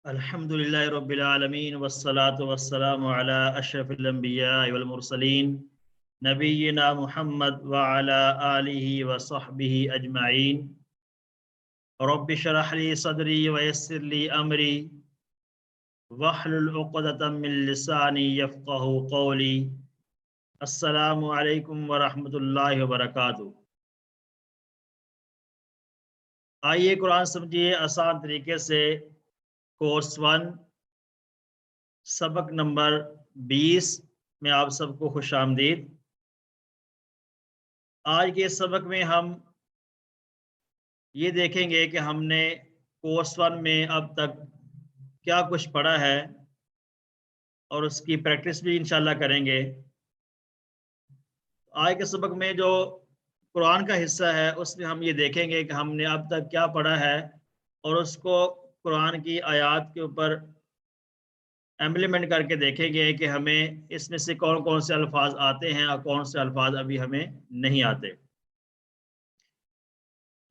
अल्हम्दुलिल्लाहि रब्बिल आलमीन वस्सलातु वस्सलामु अला अशरफिल अंबिया वल मुरसलीन नबिय्यिना मुहम्मद व अला आलिहि व सहबिहि अजमाइन। रब्बि शरह ली सदरी व यस्सिर ली अमरी वहलुल उक़दतम मिन लिसानी यफ़क़हू क़ौली। अस्सलामु अलैकुम व रहमतुल्लाहि व बरकातुहू। आइए कुरान समझिए आसान तरीके से कोर्स 1 सबक नंबर 20 में आप सबको खुश आमदीद। आज के सबक में हम ये देखेंगे कि हमने कोर्स 1 में अब तक क्या कुछ पढ़ा है और उसकी प्रैक्टिस भी इंशाल्लाह करेंगे। आज के सबक में जो कुरान का हिस्सा है उसमें हम ये देखेंगे कि हमने अब तक क्या पढ़ा है और उसको कुरान की आयत के ऊपर इम्प्लीमेंट करके देखेंगे कि हमें इसमें से कौन कौन से अल्फाज आते हैं और कौन से अल्फाज अभी हमें नहीं आते।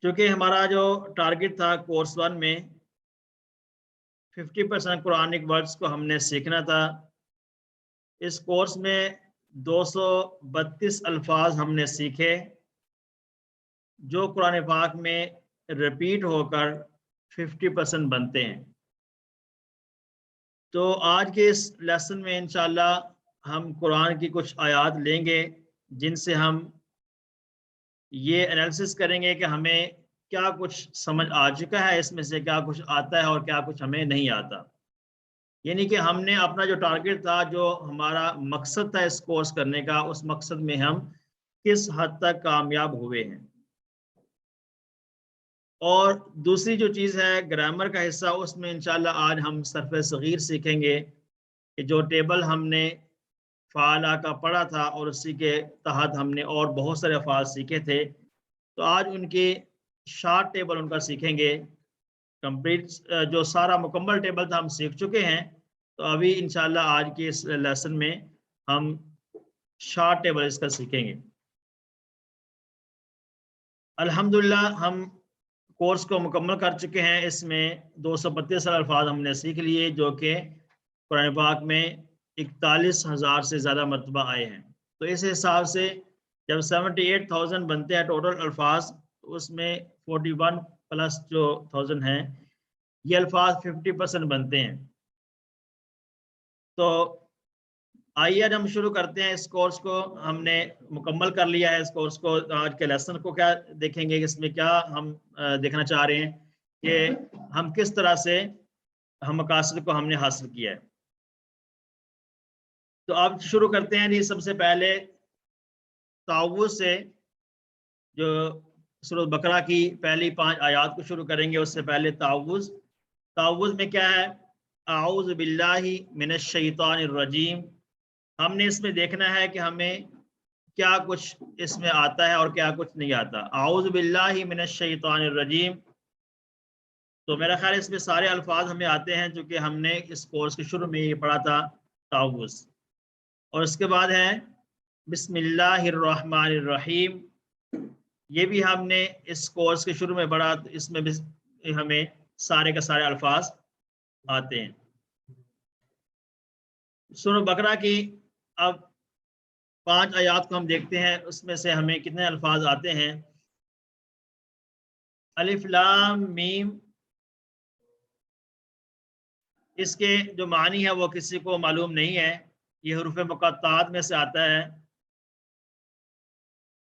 क्योंकि हमारा जो टारगेट था कोर्स 1 में 50% कुरानिक वर्ड्स को हमने सीखना था। इस कोर्स में 232 अल्फाज हमने सीखे जो कुरान पाक में रिपीट होकर 50% बनते हैं। तो आज के इस लेसन में इंशाल्लाह हम कुरान की कुछ आयत लेंगे जिनसे हम ये एनालिसिस करेंगे कि हमें क्या कुछ समझ आ चुका है, इसमें से क्या कुछ आता है और क्या कुछ हमें नहीं आता। यानी कि हमने अपना जो टारगेट था, जो हमारा मकसद था इस कोर्स करने का, उस मकसद में हम किस हद तक कामयाब हुए हैं। और दूसरी जो चीज़ है ग्रामर का हिस्सा, उसमें इंशाल्लाह आज हम सरफ़ सग़ीर सीखेंगे कि जो टेबल हमने फ़ाला का पढ़ा था और उसी के तहत हमने और बहुत सारे अल्फाज सीखे थे, तो आज उनके शॉर्ट टेबल उनका सीखेंगे। कंप्लीट जो सारा मुकम्मल टेबल था हम सीख चुके हैं, तो अभी इंशाल्लाह आज के इस लेसन में हम शॉर्ट टेबल इसका सीखेंगे। अल्हम्दुलिल्लाह हम कोर्स को मुकम्मल कर चुके हैं। इसमें 232 अल्फाज हमने सीख लिए जो कि कुरान पाक में 41,000 से ज़्यादा मरतबा आए हैं। तो इस हिसाब से जब 78,000 बनते हैं टोटल अल्फाज, तो उसमें 41 प्लस जो 1000 हैं, ये अल्फाज 50% बनते हैं। तो आइए आज हम शुरू करते हैं इस कोर्स को। हमने मुकम्मल कर लिया है इस कोर्स को। आज के लेसन को क्या देखेंगे, इसमें क्या हम देखना चाह रहे हैं कि हम किस तरह से हम मकासद को हमने हासिल किया है। तो अब शुरू करते हैं जी। सबसे पहले तावुज़ से, जो सूरह बकरा की पहली 5 आयत को शुरू करेंगे। उससे पहले तावुज़ में क्या है, आऊज़ु बिल्लाहि मिनश शैतानिर रजीम। हमने इसमें देखना है कि हमें क्या कुछ इसमें आता है और क्या कुछ नहीं आता। आऊज़ु बिल्लाहि मिनश शैतानिर रजीम, तो मेरा ख्याल इसमें सारे अल्फाज हमें आते हैं जो कि हमने इस कोर्स के शुरू में ये पढ़ा था, तावुज़। और उसके बाद है बिस्मिल्लाहिर रहमानिर रहीम, ये भी हमने इस कोर्स के शुरू में पढ़ा। तो इसमें भी हमें सारे के सारे अल्फाज आते हैं। सूरह बकरा की अब 5 आयत को हम देखते हैं, उसमें से हमें कितने अल्फाज आते हैं। अलिफ लाम मीम, इसके जो मानी है वो किसी को मालूम नहीं है। ये हुरूफ मुक़त्तात में से आता है।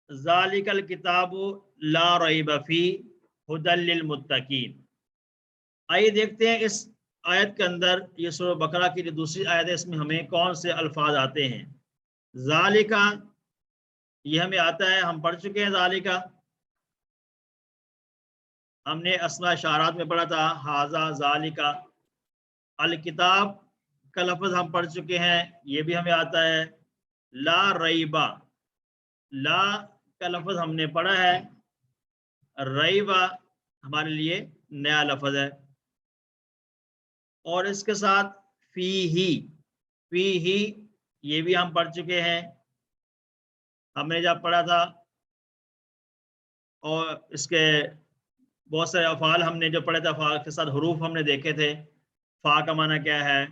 ज़ालिकल किताबु ला रैब फी हुदल लिल मुत्तकीन। आइए देखते हैं इस आयत के अंदर, ये सूरह बकरा की जो दूसरी आयत है, इसमें हमें कौन से अल्फाज आते हैं। ज़ालिका, ये हमें आता है, हम पढ़ चुके हैं। ज़ालिका हमने अस्मा इशारात में पढ़ा था, हाजा ज़ालिका। अल किताब का लफ्ज़ हम पढ़ चुके हैं, ये भी हमें आता है। ला रईबा, ला का लफ्ज़ हमने पढ़ा है। रईबा हमारे लिए नया लफ्ज़ है। और इसके साथ फी ही, ये भी हम पढ़ चुके हैं, हमने जब पढ़ा था। और इसके बहुत सारे अफ़ाल हमने जो पढ़े थे, अफ़ाल के साथ हरूफ हमने देखे थे। फा का माना क्या है,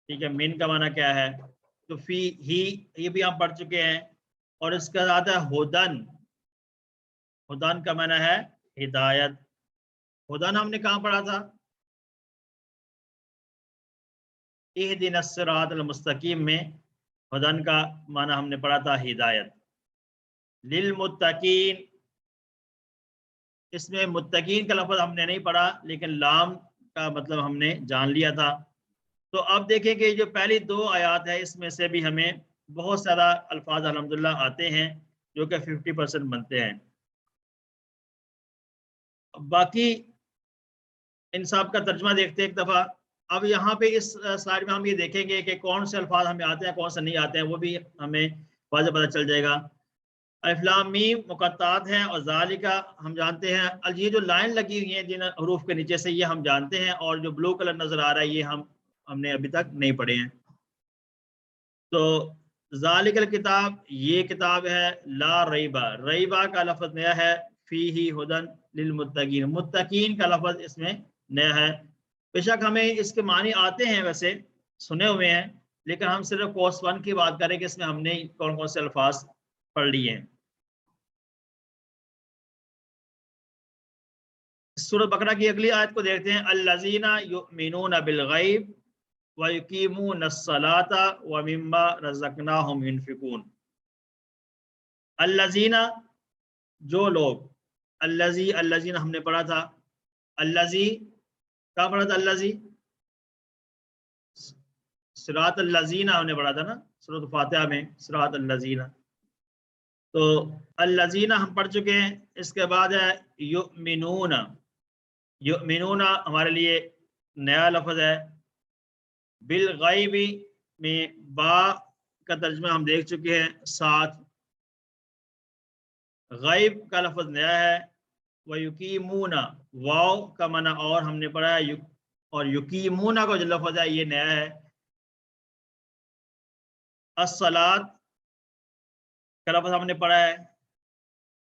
ठीक है, मिन का माना क्या है, तो फी ही ये भी हम पढ़ चुके हैं। और इसका साथ है हुदन, हुदन का माना है हिदायत। हुदन हमने कहाँ पढ़ा था, इहदिनस सिरातल मुस्तकीम में हुदन का माना हमने पढ़ा था हिदायत। लिल मुत्तकीन, इसमें मुत्तकीन का लफ्ज़ हमने नहीं पढ़ा, लेकिन लाम का मतलब हमने जान लिया था। तो अब देखें कि जो पहली दो आयात है इसमें से भी हमें बहुत सारा अल्फाज अल्हम्दुलिल्लाह आते हैं जो कि 50% बनते हैं। बाकी इन सब का तर्जमा देखते हैं एक दफ़ा। अब यहाँ पे इस स्लाइड में हम ये देखेंगे कि कौन से अल्फाज हमें आते हैं कौन से नहीं आते हैं, वो भी हमें वाज़ेह पता चल जाएगा। अलिफ लाम मीम मुक़त्तात हैं और ज़ालिका हम जानते हैं। ये जो लाइन लगी हुई है जिन हरूफ के नीचे से, ये हम जानते हैं, और जो ब्लू कलर नज़र आ रहा है ये हमने अभी तक नहीं पढ़े हैं। तो ज़ालिकल किताब, ये किताब है, ला रईबा, रईबा का लफ्ज़ नया है, फीही हुदन लिल मुत्तकीन, मुत्तकीन का लफ्ज़ इसमें नया है। बेशक हमें इसके मानी आते हैं, वैसे सुने हुए हैं, लेकिन हम सिर्फ कोर्स 1 की बात करें कि इसमें हमने कौन कौन से अल्फाज पढ़ लिए हैं। सूरह बकरा की अगली आयत को देखते हैं, अल्लज़ीना युमिनूना बिल गैब व युकीमूनस सलाता व मिम्मा रज़क़नाहुम युनफिकून। अल्लज़ीना, जो लोग, अल्लज़ी अल्लज़ीना हमने पढ़ा था, अल्लज़ी क्या पढ़ा था, अल्लज़ी सिरात अल्लज़ीना हमने पढ़ा था ना सूरह फातिहा में, सिरात अल्लज़ीना। तो अल्लज़ीना हम पढ़ चुके हैं। इसके बाद है युमिनूना, युमिनूना हमारे लिए नया लफ्ज़ है। बिल गैबी में बा का तर्जमा हम देख चुके हैं, साथ गैब का लफ्ज़ नया है। व युकीमूना, वाव का माना और हमने पढ़ा है, और युकीमूना का जो लफ्ज़ है ये नया है। अस्सलात का लफ्ज़ हमने पढ़ा है,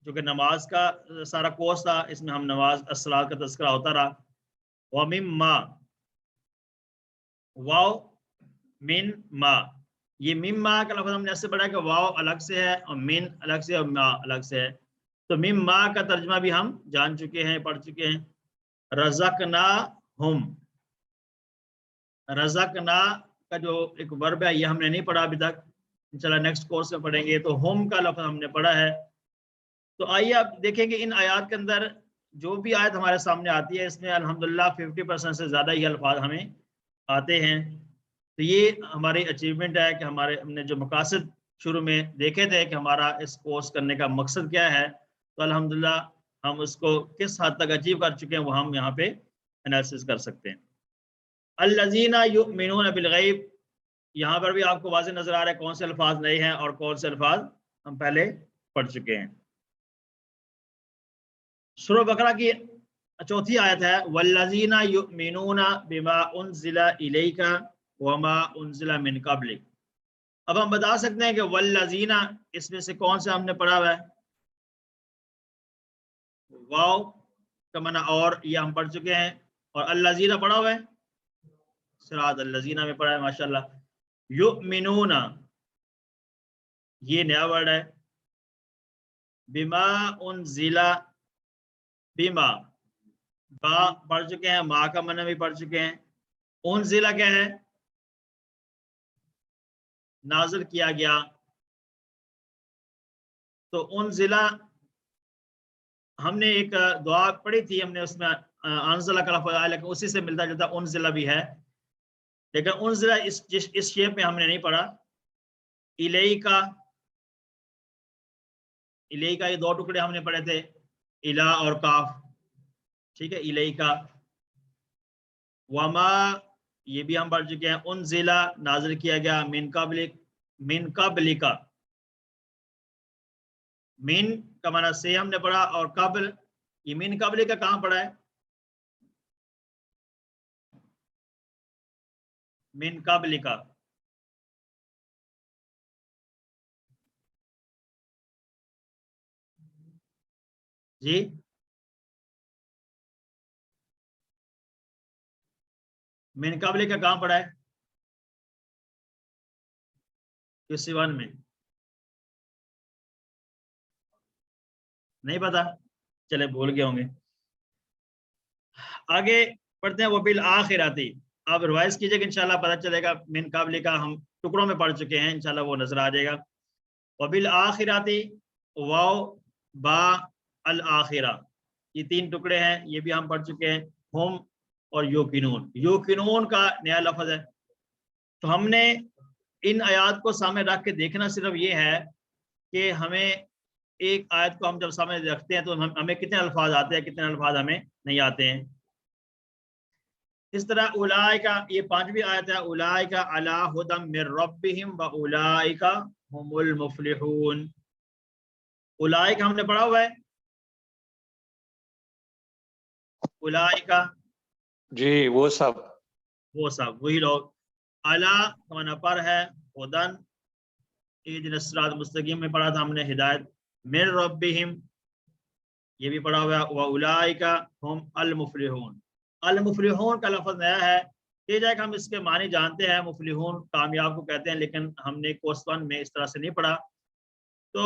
जो कि नमाज का सारा कोर्स था, इसमें हम नमाज अस्सलात का तज़किरा होता रहा। व मिम्मा, वाव मिन मा, ये मिम्मा का लफ्ज़ हमने ऐसे पढ़ा है कि वाव अलग से है और मिन अलग से और मा अलग से है। तो मिम्मा का तर्जमा भी हम जान चुके हैं, पढ़ चुके हैं। रज़कना हुम, रज़कना का जो एक वर्ब है ये हमने नहीं पढ़ा अभी तक, इंशाल्लाह नेक्स्ट कोर्स में पढ़ेंगे। तो हुम का लफ्ज़ हमने पढ़ा है। तो आइए अब देखेंगे इन आयात के अंदर जो भी आयत हमारे सामने आती है इसमें अल्हम्दुलिल्लाह 50% से ज़्यादा ही अल्फाज हमें आते हैं। तो ये हमारी अचीवमेंट है कि हमने जो मकासद शुरू में देखे थे कि हमारा इस कोर्स करने का मकसद क्या है, तो अल्हम्दुलिल्लाह हम उसको किस हद तक अचीव कर चुके हैं वो हम यहाँ पे एनालिसिस कर सकते हैं। अल्लज़ीना युमिनूना बिल गैब, यहाँ पर भी आपको वाज़ेह नज़र आ रहा है कौन से अल्फाज नए हैं और कौन से अल्फाज हम पहले पढ़ चुके हैं। सूरह बकरा की चौथी आयत है, वल्लज़ीना युमिनूना बिमा उनज़िला इलैका वमा उनज़िला मिन क़ब्लिक। अब हम बता सकते हैं कि वल्लज़ीना इसमें से कौन सा हमने पढ़ा हुआ है, वाव का माना और, ये हम पढ़ चुके हैं। और अल्लज़ीना पढ़ा हुआ है, सिरात अल्लज़ीना में पढ़ा है माशाल्लाह। युमिनूना ये नया वर्ड है। बिमा उनज़िला, बिमा बा पढ़ चुके हैं, मा का माना भी पढ़ चुके हैं। उनज़िला क्या है, नाज़िल किया गया। तो उनज़िला हमने एक दुआ पढ़ी थी, हमने उसमें अनज़ला का लफ्ज़ आया, लेकिन उसी से मिलता जुलता उनज़िला भी है, लेकिन उनज़िला इस शेप में हमने नहीं पढ़ा। इलैका, इलैका ये दो टुकड़े हमने पढ़े थे, इला और काफ, ठीक है, इलैका। वमा ये भी हम पढ़ चुके हैं। उनज़िला नाज़िल किया गया, मिन क़ब्लिक, मिन क़ब्लिका, मिन का माना से हमने पढ़ा, और कब्ल, ये मिन क़ब्लिका कहाँ पढ़ा है, मिन क़ब्लिका, जी من قبل کا کہاں پڑا ہے؟ کسی ون میں نہیں پتا، چلے بھول گئے ہوں گے. آگے پڑھتے ہیں وبالآخراتی. آپ ریوائز کیجئے کہ انشاءاللہ پتہ چلے گا. من قبل کا ہم ٹکڑوں میں پڑھ چکے ہیں، انشاءاللہ وہ نظر آ جائے گا. وبالآخراتی واو با الآخرہ، یہ تین ٹکڑے ہیں، یہ بھی ہم پڑھ چکے ہیں. ہم اور یوقنون. یوقنون کا نیا لفظ ہے. تو ہم نے ان آیات کو سامنے رکھ کے دیکھنا صرف یہ ہے کہ ہمیں ایک آیت کو ہم جب سامنے رکھتے ہیں تو ہمیں کتنے الفاظ آتے ہیں، کتنے الفاظ ہمیں نہیں آتے ہیں. اس طرح اولئکا، یہ 5ویں آیت ہے، اولئکا علی ھدی من ربہم واولئکا ھم المفلحون. اولئکا ہم نے پڑھا ہوا ہے، اولئکا جی وہ سب وہی لوگ. علی ہمارا پر ہے، ہدن اہدنا الصراط المستقیم میں پڑھا تھا ہم نے، ہدایت. من ربہم یہ بھی پڑھا ہوا ہے، واولئکا ھم المفلحون. المفلحون کا لفظ نیا ہے. یہ جائے کہ ہم اس کے معنی جانتے ہیں، مفلحون کامیاب کو کہتے ہیں، لیکن ہم نے کورس 1 میں اس طرح سے نہیں پڑھا. تو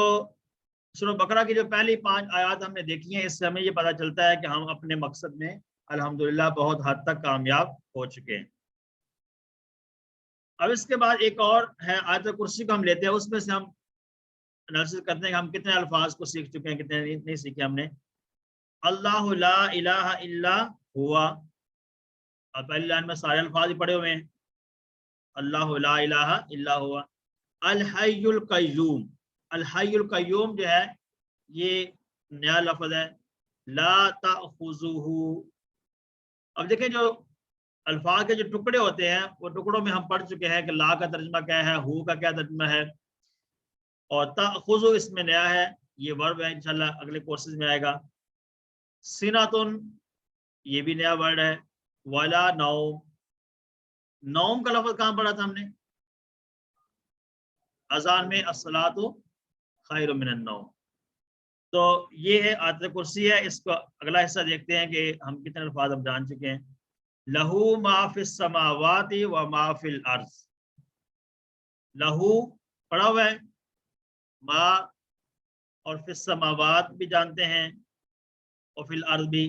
سورہ بقرہ کی جو پہلی 5 آیات ہم نے دیکھی ہیں، اس سے ہمیں یہ پتہ چلتا ہے کہ ہم اپنے مقصد میں الحمدللہ بہت حد تک کامیاب ہو چکے ہیں. اب اس کے بعد ایک اور ہے آیت کرسی کو ہم لیتے ہیں، اس میں سے ہم انالیسس کرتے ہیں کہ ہم کتنے الفاظ کو سیکھ چکے ہیں، کتنے نہیں سیکھے ہم نے. اللہ لا الہ الا ہوا، اب پہلی لائن میں سارے الفاظ ہی پڑے ہوئے ہیں. اللہ لا الہ الا ہوا. الحی القیوم، الحی القیوم جو ہے یہ نیا لفظ ہے. لا تأخذہ، اب دیکھیں جو الفاظ کے جو ٹکڑے ہوتے ہیں وہ ٹکڑوں میں ہم پڑھ چکے ہیں کہ لا کا ترجمہ کیا ہے، ہو کا کیا ترجمہ ہے، اور تأخذ اس میں نیا ہے، یہ ورب ہے، انشاءاللہ اگلے کورسز میں آئے گا. سناتن یہ بھی نیا ورڈ ہے. ولا نوم، نوم کا لفظ کہاں پڑھا تھا ہم نے؟ اذان میں الصلاۃ خیر من النوم. تو یہ ہے آیت کرسی ہے. اس کو اگلا حصہ دیکھتے ہیں کہ ہم کتنے الفاظ اب جان چکے ہیں. لہو ما فی السماوات و ما فی الارض. لہو پڑھا ہوا ہے، ما اور فی السماوات بھی جانتے ہیں، اور فی الارض بھی.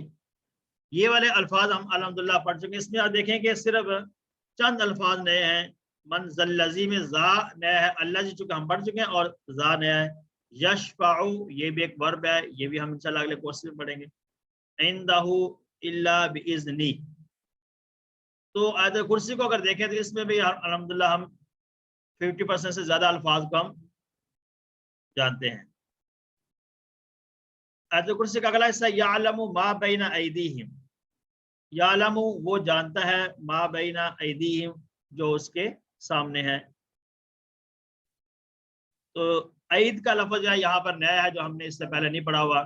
یہ والے الفاظ ہم الحمدللہ پڑھ چکے ہیں. اس میں آپ دیکھیں کہ صرف چند الفاظ نئے ہیں. من ذلذی میں زا نیا ہے، اللہ جی چونکہ ہم پڑھ چکے ہیں، اور زا نیا ہے. یشفع یہ بھی ایک ورب ہے، یہ بھی ہم انشاءاللہ اگلے کورس میں پڑھیں گے. عندہ الا باذنی. تو آیت کرسی کو اگر دیکھیں تو اس میں بھی الحمدللہ ہم 50% سے زیادہ الفاظ کو ہم جانتے ہیں. آیت کرسی کا اگلا حصہ یعلم ما بین ایدیہم. یعلم وہ جانتا ہے، ما بین ایدیہم جو اس کے سامنے ہے. تو عید کا لفظ جو ہے یہاں پر نیا ہے، جو ہم نے اس سے پہلے نہیں پڑھا ہوا.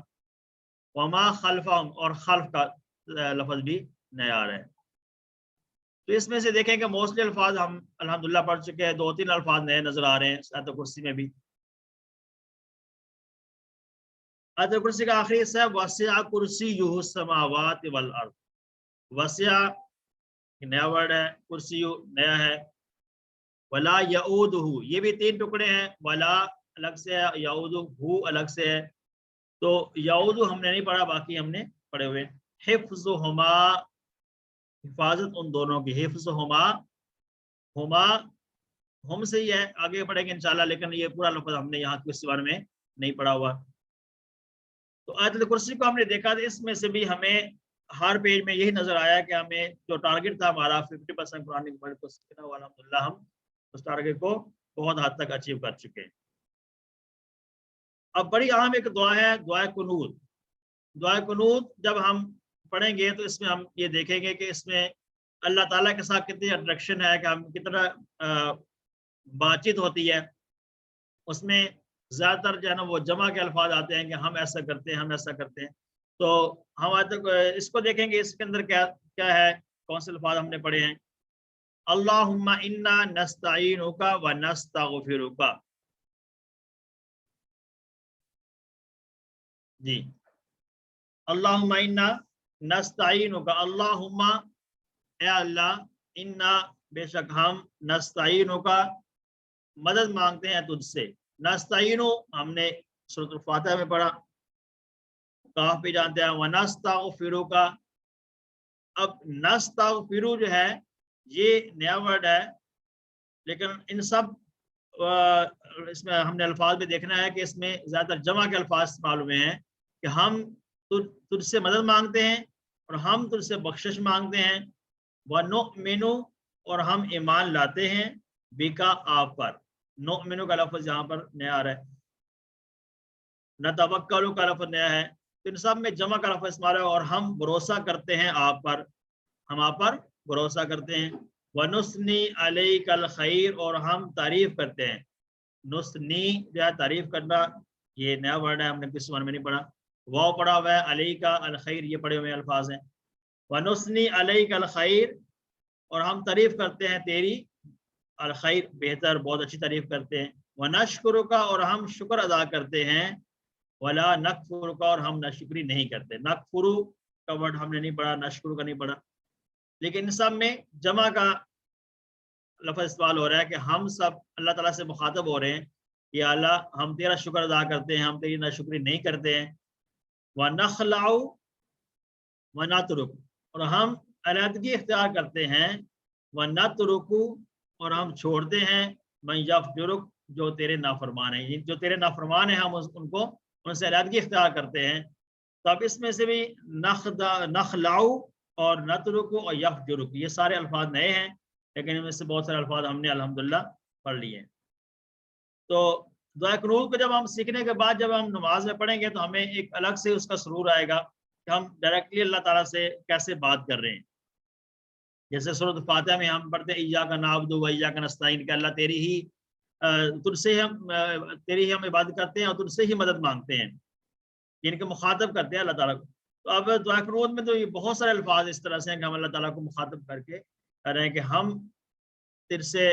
وما خلفہم، اور خلف کا لفظ بھی نیا آ رہا ہے. تو اس میں سے دیکھیں کہ موسٹلی الفاظ ہم الحمدللہ پڑھ چکے ہیں، 2-3 الفاظ نئے نظر آ رہے ہیں آیت کرسی میں بھی. آیت کرسی کا آخری حصہ ہے وسع کرسیہ السماوات والارض. وسع نیا ورڈ ہے، کرسی نیا ہے. ولا یعودہ یہ بھی 3 ٹکڑے ہیں، ولا الگ سے ہے، یعودہ الگ سے ہے. تو یعودہ ہم نے نہیں پڑھا، باقی ہم نے پڑھے ہوئے. حفظہما حفاظت ان دونوں کی. حفظہما ہما ہم سے ہی ہے، آگے پڑھیں گے انشاءاللہ، لیکن یہ پورا لفظ ہم نے یہاں کس بارے میں نہیں پڑھا ہوا. تو آیت کرسی کو ہم نے دیکھا تھا، اس میں سے بھی ہمیں ہر پیج میں یہی نظر آیا کہ ہمیں جو ٹارگٹ تھا ہمارا 50% قرآن ورڈ کو سیکھنا ہوا، الحمدللہ ہم اس ٹارگٹ کو بہت حد تک اچیو کر چکے ہیں. اب بڑی اہم ایک دعا ہے، دعا قنوت. دعا قنوت جب ہم پڑھیں گے تو اس میں ہم یہ دیکھیں گے کہ اس میں اللہ تعالیٰ کے ساتھ کتنی اٹریکشن ہے، کہ ہم کتنا بات چیت ہوتی ہے. اس میں زیادہ تر جو ہے نا وہ جمع کے الفاظ آتے ہیں کہ ہم ایسا کرتے ہیں، ہم ایسا کرتے ہیں. تو ہم آج تک اس کو دیکھیں گے، اس کے اندر کیا ہے، کون سے الفاظ ہم نے پڑھے ہیں. اللہم انا نستعینک و نستغفرک. جی اللہم انا نستعینک، اللہم اے اللہ، इन्ना बेशक हम नस्तईनु का मदद मांगते हैं तुझसे। नस्तईनु हमने सूरह फातिहा में पढ़ा, काफ भी जानते हैं। वनस्तगफिरु का, अब नस्तगफिरु जो है ये नया वर्ड है, लेकिन इन सब इसमें हमने अल्फाज में देखना है कि इसमें ज्यादातर जमा के अल्फाज इस्तेमाल हुए हैं कि हम तुझसे मदद मांगते हैं और हम तुझसे बख्शिश मांगते हैं। वनुमिनु, और हम ईमान लाते हैं, बिका आप पर। नुमिनु का लफ्ज यहाँ पर नया आ रहा है, नतवक्कलु का लफ्ज नया है, तो इन सब में जमा का लफ्ज इस्तेमाल है। और हम भरोसा करते हैं आप पर, हम आप पर भरोसा करते हैं। वनुस्नी अलैकल खैर, और हम तारीफ करते हैं। नुस्नी जो है तारीफ करना, ये नया वर्ड है, हमने किस वन में नहीं पढ़ा। वाव पढ़ा हुआ है, अलैका अल खैर ये पढ़े हुए अल्फाज हैं। वनुस्नी अलैकल खैर, और हम तारीफ करते हैं तेरी, अल खैर बेहतर, बहुत अच्छी तारीफ करते हैं। वनशकुरुका, और हम शुक्र अदा करते हैं। वला नकफुरुका, और हम नाशुक्री नहीं करते। नकफुरु का वर्ड हमने नहीं पढ़ा, नशकुरु का नहीं पढ़ा, लेकिन इन सब में जमा का लफ्ज़ इस्तेमाल हो रहा है कि हम सब अल्लाह ताला से मुखातब हो रहे हैं कि अल्लाह हम तेरा शुक्र अदा करते हैं, हम तेरी नाशुक्री नहीं करते हैं। व नखलाउ व नतरुक, और हम अलहदगी इख्तियार करते हैं। व नतरुकु, और हम छोड़ते हैं। मन यफजुरुक, जो तेरे नाफरमान हैं, जो तेरे नाफरमान हैं हम उनको उनसे अलहदगी इख्तियार करते हैं। तो अब इसमें से भी नखलाउ और नतरुकु और यफजुरुक, ये सारे अल्फाज नए हैं, लेकिन इनमें से बहुत सारे अल्फाज हमने अल्हम्दुलिल्लाह पढ़ लिए हैं। तो दुआ कुनूत को जब हम सीखने के बाद जब हम नमाज में पढ़ेंगे तो हमें एक अलग से उसका सुरूर आएगा कि हम डायरेक्टली अल्लाह ताला से कैसे बात कर रहे हैं। जैसे सूरह फातिहा में हम पढ़ते हैं इय्याका नअबुदु व इय्याका नस्तईन, कि अल्लाह तेरी ही हम इबादत करते हैं और तुझसे ही मदद मांगते हैं, इनके मुखातब करते हैं अल्लाह ताला को। तो अब दुआ कुनूत में तो ये बहुत सारे अल्फाज इस तरह से हैं कि हम अल्लाह ताला को मुखातब करके कह रहे हैं कि हम तेरे से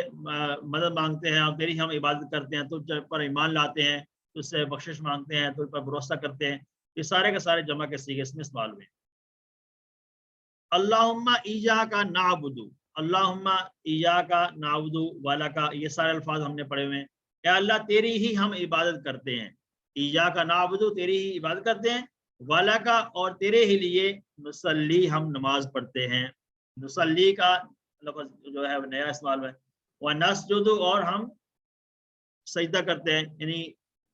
मदद मांगते हैं और तेरी हम इबादत करते हैं, तुझ पर ईमान लाते हैं, तुझसे बख्शिश मांगते हैं, तुझ पर भरोसा करते हैं। ये सारे के सारे जमा के सीगे इसमें इस्तेमाल हुए। अल्लाहुम्मा इय्याका नअबुदु, अल्लाहुम्मा इय्याका नअबुदु वलका, ये सारे अल्फाज हमने पढ़े हुए हैं। या अल्लाह तेरी ही हम इबादत करते हैं, इय्याका नअबुदु तेरी ही इबादत करते हैं, वलका और तेरे ही लिए नुसल्ली हम नमाज पढ़ते हैं। नुसल्ली का लफ्ज़ जो है नया इस्तेमाल है। व नसजुदु, और हम सजदा करते हैं, यानी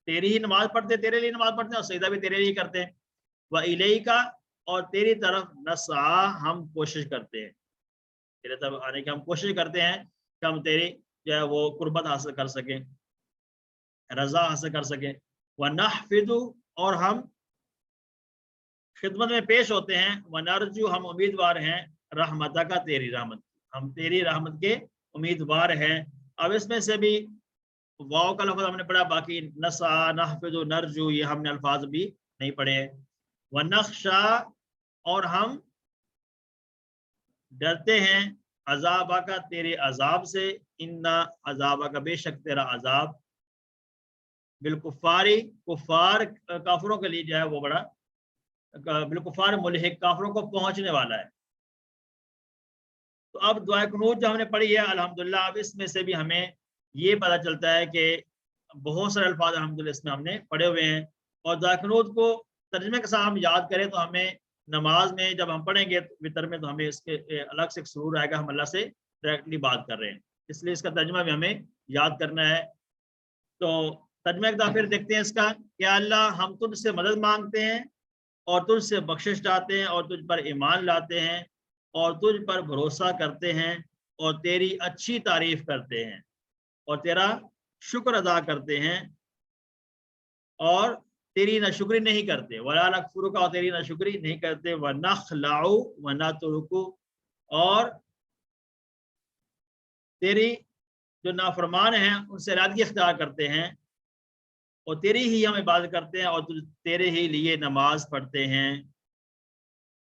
तेरी ही नमाज पढ़ते हैं, तेरे लिए नमाज पढ़ते हैं और सजदा भी तेरे लिए करते हैं। व इलैका, और तेरी तरफ नसा हम कोशिश करते हैं, तेरे तरफ आने की हम कोशिश करते हैं कि हम तेरी जो है वो कुर्बत हासिल कर सकें, रजा हासिल कर सकें। व नहफिदु, और हम खिदमत में पेश होते हैं। व नरजू, हम उम्मीदवार हैं, रहमता का, तेरी रहमत, हम तेरी रहमत के उम्मीदवार हैं। अब इसमें से भी वाव का लफ्ज़ हमने पढ़ा, बाकी नसा नहफिदु नरजू ये हमने अल्फाज भी नहीं पढ़े। व नख्शा, और हम डरते हैं, अजाबा का, तेरे अजाब से। इन्ना अजाबा का, बेशक तेरा अजाब, बिलकुफारी, कुफार काफिरों के लिए जो है वो बड़ा, बिलकुफार मुल्हिक काफिरों को पहुंचने वाला है। तो अब दुआ कुनूत जो हमने पढ़ी है अल्हम्दुलिल्लाह, अब इसमें से भी हमें ये पता चलता है कि बहुत सारे अल्फाज अल्हम्दुलिल्लाह इसमें हमने पढ़े हुए हैं। और दुआ कुनूत को तर्जुमे के साथ हम याद करें तो हमें नमाज में जब हम पढ़ेंगे वितर में तो हमें इसके अलग से एक सुरूर आएगा, हम अल्लाह से डायरेक्टली बात कर रहे हैं, इसलिए इसका तर्जुमा भी हमें याद करना है। तो तर्जुमा एक दफा फिर देखते हैं इसका, क्या अल्लाह हम तुझसे मदद मांगते हैं और तुझसे बख्शिश चाहते हैं और तुझ पर ईमान लाते हैं और तुझ पर भरोसा करते हैं और तेरी अच्छी तारीफ करते हैं और तेरा शुक्र अदा करते हैं और तेरी नाशुक्री नहीं करते। वला नकफुरुका, और तेरी नाशुक्री नहीं करते। व नखलाउ व नतरुकु, और तेरी जो नाफरमान हैं उनसे अलहदगी इख्तियार करते हैं और तेरी ही हम इबादत करते हैं और तेरे ही लिए नमाज पढ़ते हैं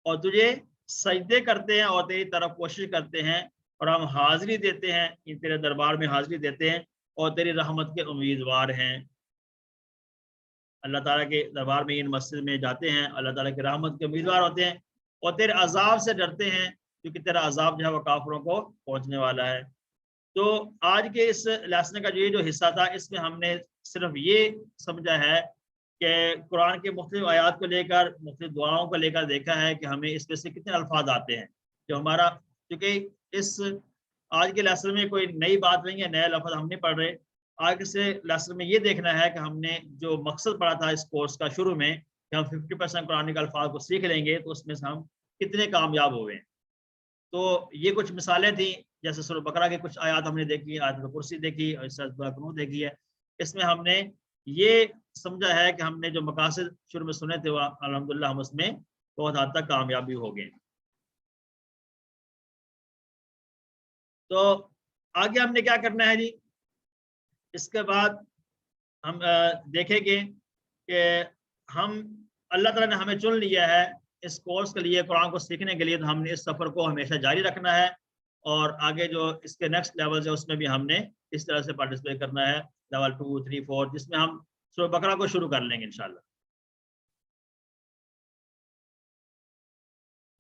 और तुझे सजदे करते हैं और तेरी तरफ कोशिश करते हैं और हम हाजिरी देते हैं, इन तेरे दरबार में हाजिरी देते हैं और तेरी रहमत के उम्मीदवार हैं। अल्लाह ताला के दरबार में इन मस्जिद में जाते हैं, अल्लाह ताला की रहमत के उम्मीदवार होते हैं और तेरे अजाब से डरते हैं کیونکہ تیرا عذاب جو ہے وہ کافروں کو پہنچنے والا ہے۔ تو آج کے اس لیسن کا جو حصہ تھا، اس میں ہم نے صرف یہ سمجھا ہے کہ قرآن کے مختلف آیات کو لے کر، مختلف دعاؤں کو لے کر دیکھا ہے کہ ہمیں اس میں سے کتنے الفاظ آتے ہیں جو ہمارا، کیونکہ اس آج کے لیسن میں کوئی نئی بات نہیں ہے، نئے لفظ ہم نہیں پڑھ رہے۔ آج سے لیسن میں یہ دیکھنا ہے کہ ہم نے جو مقصد پڑھا تھا اس کورس کا شروع میں کہ ہم 50% قرآن کے الفاظ کو سیکھ لیں گے، تو اس میں سے ہم کتنے کامیاب ہوئے ہیں۔ تو یہ کچھ مثالیں تھیں، جیسے سورہ بقرہ کی کچھ آیات ہم نے دیکھی، آیت الکرسی دیکھی اور سورہ قنوت دیکھی ہے۔ اس میں ہم نے یہ سمجھا ہے کہ ہم نے جو مقاصد شروع میں سنے تھے وہ الحمدللہ ہم اس میں بہت حد تک کامیابی ہو گئے۔ تو آگے ہم نے کیا کرنا ہے جی، اس کے بعد ہم دیکھیں گے کہ ہم اللہ تعالیٰ نے ہمیں چن لیا ہے اس کورس کے لیے، قرآن کو سیکھنے کے لیے، تو ہم نے اس سفر کو ہمیشہ جاری رکھنا ہے، اور آگے جو اس کے نیکسٹ لیول ہے اس میں بھی ہم نے اس طرح سے پارٹیسپیٹ کرنا ہے، لیول 2, 3, 4، جس میں ہم سورہ بقرہ کو شروع کر لیں گے انشاءاللہ۔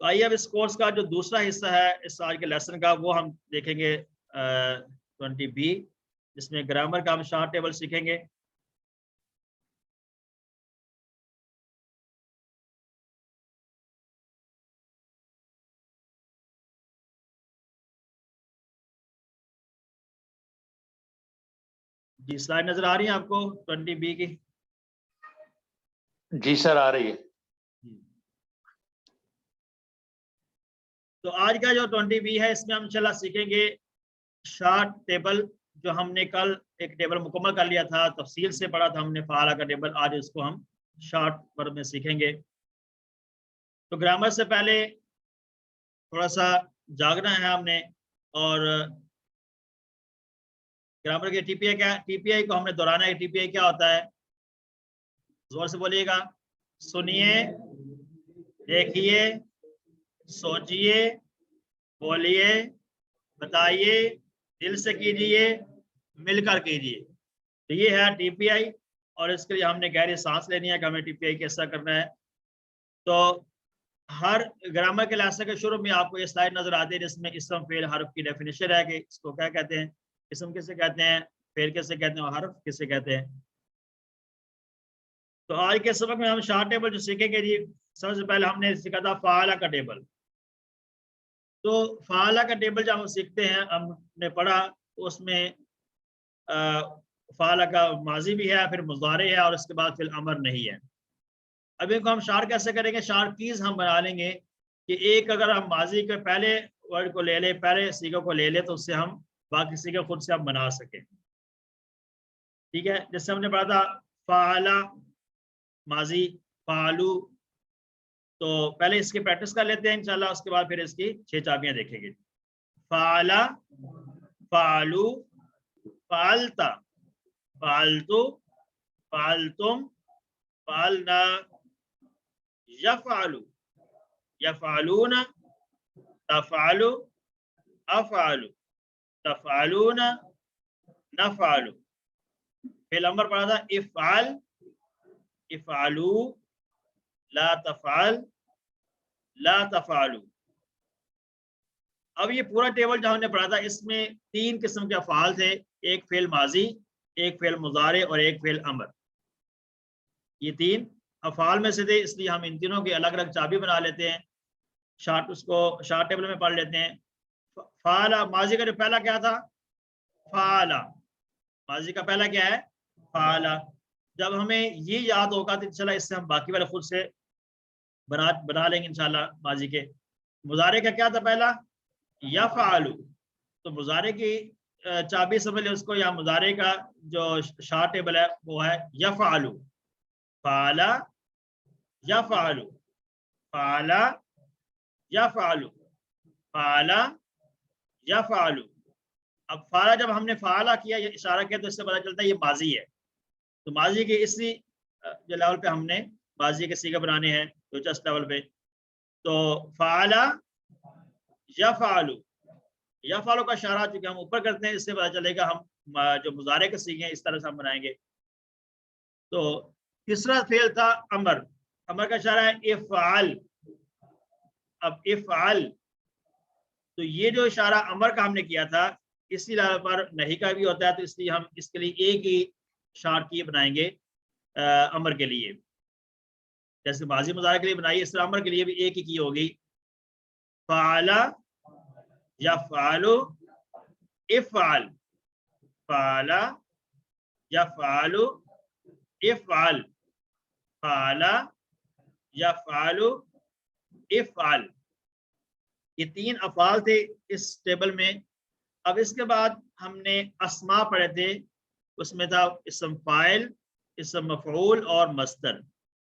تو آئیے اب اس کورس کا جو دوسرا حصہ ہے اس آج کے لیسن کا، وہ ہم دیکھیں گے 20B، جس میں گرامر کا ہم شارٹ ٹیبل سیکھیں گے۔ جی سلائڈ نظر آ رہی ہیں آپ کو 20B کی؟ جی سر آ رہی ہے۔ تو آج کا جو 20B ہے اس میں ہم انشاءاللہ سیکھیں گے شارٹ ٹیبل، جو ہم نے کل ایک ٹیبل مکمل کر لیا تھا، تفصیل سے پڑھا تھا ہم نے فعالہ کا ٹیبل، آج اس کو ہم شارٹ ورڈ میں سیکھیں گے۔ تو گرامر سے پہلے تھوڑا سا جاگنا ہے ہم نے، اور گرامر کے TPI کیا، TPI کو ہم نے دہرانا ہے۔ TPI کیا ہوتا ہے؟ زور سے بولیے گا، سنیے، دیکھیے، سوچئے، بولیے، بتائیے، دل سے کیجئے، مل کر کیجئے۔ تو یہ ہے TPI، اور اس کے لیے ہم نے گہری سانس لینی ہے کہ ہمیں TPI کیسا کرنا ہے۔ تو ہر گرامر کے لیسن کے شروع میں آپ کو یہ سلائڈ نظر آتی ہے جس میں اسم فعل حرف کی ڈیفینیشن ہے کہ اس کو کیا کہتے ہیں، اسم کسے کہتے ہیں، فعل کسے کہتے ہیں، اور حرف کسے کہتے ہیں۔ تو آج کے سبق میں ہم شارٹ ٹیبل جو سیکھیں گے جی، سب سے پہلے ہم نے سیکھا تھا فعالہ کا ٹیبل۔ تو فعالہ کا ٹیبل جب ہم سیکھتے ہیں، ہم نے پڑھا تو اس میں فعالہ کا ماضی بھی ہے، پھر مضارع ہے، اور اس کے بعد پھر امر نہیں ہے۔ اب ان کو ہم شارٹ کیسے کریں گے؟ شارٹ کیز ہم بنا لیں گے کہ ایک اگر ہم ماضی کے پہلے ورڈ کو لے لیں، پہلے سیگے کو لے لیں، تو اس سے ہم باقی سیگے خود سے ہم بنا سکیں۔ ٹھیک ہے، جس سے ہم نے پڑھا تھا فعالہ ماضی، فعلو۔ تو پہلے اس کی پریکٹس کر لیتے ہیں انشاءاللہ، اس کے بعد پھر اس کی 6 چابیاں دیکھیں گے۔ فعلہ، فعلو، فعلتا، فعلتو، فعلتم، فعلنا، یفعلو، یفعلون، تفعلو، افعلو، تفعلون، نفعلو۔ پھر نمبر پڑھا تھا افعل، افعلو، لا تفعل، لا تفعلو۔ اب یہ پورا ٹیبل جو ہم نے پڑھا تھا اس میں 3 قسم کے افعال تھے، ایک فعل ماضی، ایک فعل مضارع اور ایک فعل امر۔ یہ 3 افعال میں سے تھے، اس لیے ہم ان تینوں کی الگ الگ چابی بنا لیتے ہیں، اس کو شارٹ ٹیبل میں پڑھ لیتے ہیں۔ فعلہ ماضی کا جو پہلا کیا تھا؟ فعلہ، ماضی کا پہلا کیا ہے؟ فعلہ۔ جب ہمیں یہ یاد ہوگا تو انشاءاللہ اس سے ہم باقی والے خود سے بنا لیں گے انشاءاللہ ماضی کے۔ مضارع کا کیا تھا پہلا؟ یفعلو۔ تو مضارع کی چابی سمجھ لیں اس کو، یا مضارع کا جو شارٹ ٹیبل ہے وہ ہے یفعلو، فعلہ، یفعلو، فعلہ، یفعلو، فعلہ، یفعلو۔ اب فعلہ جب ہم نے فعلہ کیا، یہ اشارہ کیا، تو اس سے پتہ چلتا ہے یہ ماضی ہے۔ تو ماضی کے اسی جو لیول پہ ہم نے ماضی کے صیغے بنانے ہیں، دلچسپ لیول پہ۔ تو فعلہ، یفعلو، یفعلو کا اشارہ چونکہ ہم اوپر کرتے ہیں، اس سے پتہ چلے گا ہم جو مضارع کے صیغے ہیں اس طرح سے ہم بنائیں گے۔ تو تیسرا فعل تھا امر، امر کا اشارہ ہے افعل۔ اب افعل، تو یہ جو اشارہ امر کا ہم نے کیا تھا اسی لیول پر نہیں کا بھی ہوتا ہے، تو اس لیے ہم اس کے لیے ایک ہی شارٹ کی بنائیں گے امر کے لیے، جیسے ماضی مضارع کے لیے بنائی اس طرح امر کے لیے بھی ایک ہی کی ہوگی، فعل یفعل افعل، فعل یفعل افعل، فعل یفعل افعل، یہ 3 افعال تھے اس ٹیبل میں۔ اب اس کے بعد ہم نے اسماء پڑھے تھے، اس میں تھا اسم فاعل، اسم مفعول اور مصدر۔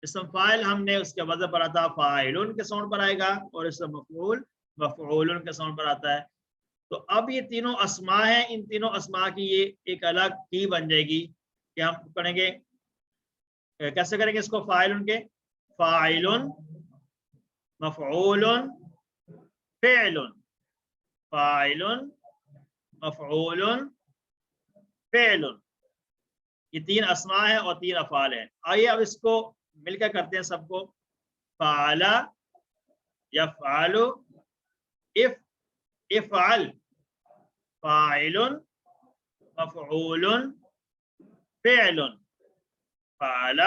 اسم فاعل ہم نے اس کے وزن پڑھا تھا فاعلن کے ساؤنڈ پر آئے گا، اور اسم مفعول مفعولن کے ساؤنڈ پر آتا ہے۔ تو اب یہ تینوں اسماء ہیں، ان تینوں اسماء کی یہ ایک الگ کی بن جائے گی کہ ہم پڑھیں گے کیسے کریں گے اس کو، فاعلن کے فاعلن مفعولن فعلن، فاعلن مفعولن فعلن، یہ 3 اسماء ہیں اور 3 افعال ہیں۔ آئیے اب اس کو مل کر کرتے ہیں سب کو، فعل یفعل افعل، فاعل مفعول فعل، فعل